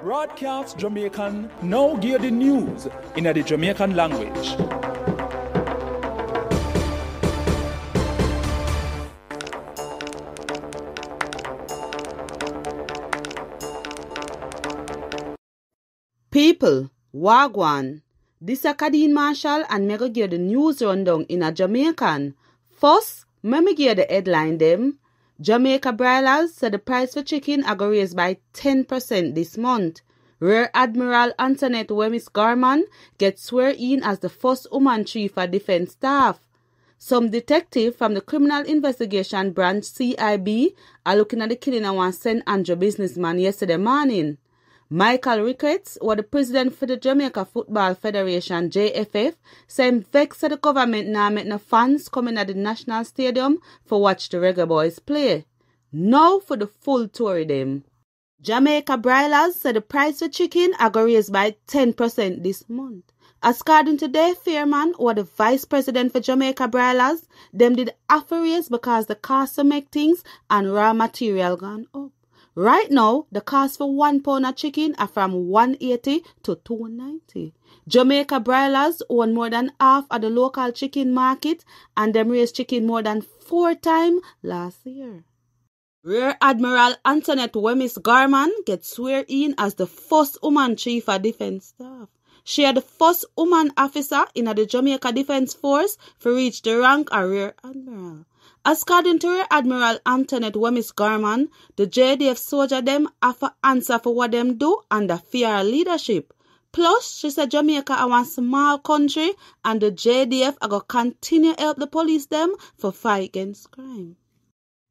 Braadkyaas Jamiekan now give the news in the Jamaican language. People, Wagwan. This is Kadeen Marshall and me go give the news rundown in a Jamaican. First, me give the headline them. Jamaica broilers said the price for chicken are going to raise by 10% this month. Rear Admiral Antoinette Wemyss Garman gets sworn in as the first woman chief of defense staff. Some detective from the Criminal Investigation Branch CIB are looking at the killing of one St. Andrew businessman yesterday morning. Michael Ricketts, who was the president for the Jamaica Football Federation JFF, said him vexed that the government now make no fans coming at the National Stadium for watch the Reggae Boys play. Now for the full tour them. Jamaica broilers said the price for chicken are going to raise by 10% this month. According to Dave Fairman, who was the vice president for Jamaica broilers, them did half a raise because the cost to make things and raw material gone up. Right now, the cost for 1 pound of chicken are from $180 to $290. Jamaica broilers own more than half of the local chicken market and them raised chicken more than 4 times last year. Rear Admiral Antoinette Wemyss Garman gets sworn in as the first woman chief of defense staff. She is the first woman officer in the Jamaica Defense Force to reach the rank of Rear Admiral. According to Rear Admiral Antoinette Wemyss Garman, the JDF soldier them have to answer for what them do under fear leadership. Plus, she said Jamaica is one small country and the JDF are going to continue help the police them for fight against crime.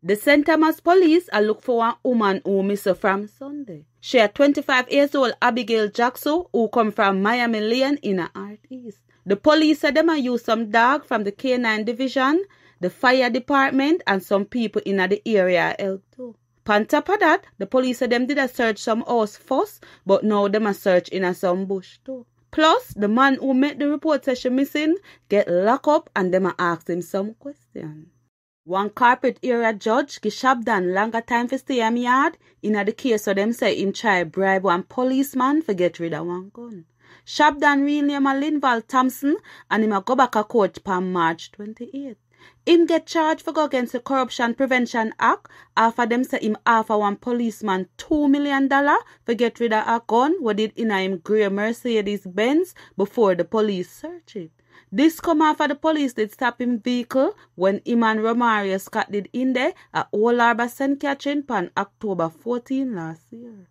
The St. Thomas police are looking for one woman who missed from Sunday. She is 25 years old Abigail Jackson who come from Miami Lane in the Northeast. The police said them use some dog from the K9 division, the fire department and some people in the area help too. On top of that, the police said them did a search some house first, but now them a search in some bush too. Plus, the man who made the report said she missing get locked up and them a ask him some questions. One corporate area judge give Shabdan longer time for stay in yard in the case of them say him try bribe one policeman for get rid of one gun. Shabdan real name a Linval Thompson and him a go back a court on March 28th. Him get charged for go against the Corruption Prevention Act after them say him offer one policeman $2 million for get rid of a gun what did in a him grey Mercedes Benz before the police search it. This come after the police did stop him vehicle when him and Romario Scott did in there at Old Harbour St. Catherine on October 14 last year.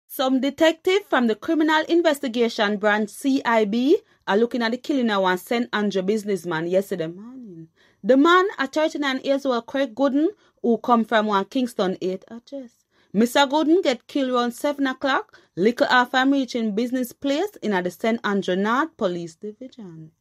Some detective from the Criminal Investigation Branch CIB are looking at the killing of one St. Andrew businessman yesterday morning. The man, a 39 years old Craig Gooden, who come from one Kingston 8 address. Mr. Gooden get killed around 7 o'clock, little after him reaching business place in the St. Andrew North Police Division.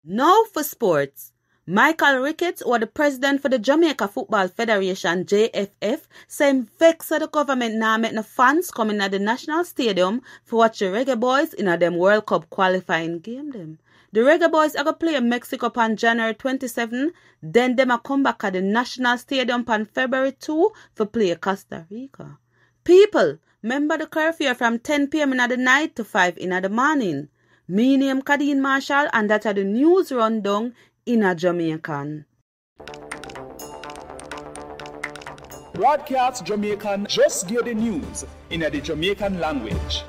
Now for sports. Michael Ricketts, who was the president for the Jamaica Football Federation JFF, said him vexed that the government now make no fans coming at the National Stadium for watch the Reggae Boys in a them World Cup qualifying game them. The Reggae Boys are going to play in Mexico on January 27, then them a come back at the National Stadium on February 2 for play Costa Rica. People, remember the curfew from 10 p.m. in the night to 5 in the morning. Me name Kadeen Marshall and that are the news rundown in a Jamaican. Braadkyaas Jamiekan just give the news in the Jamaican language.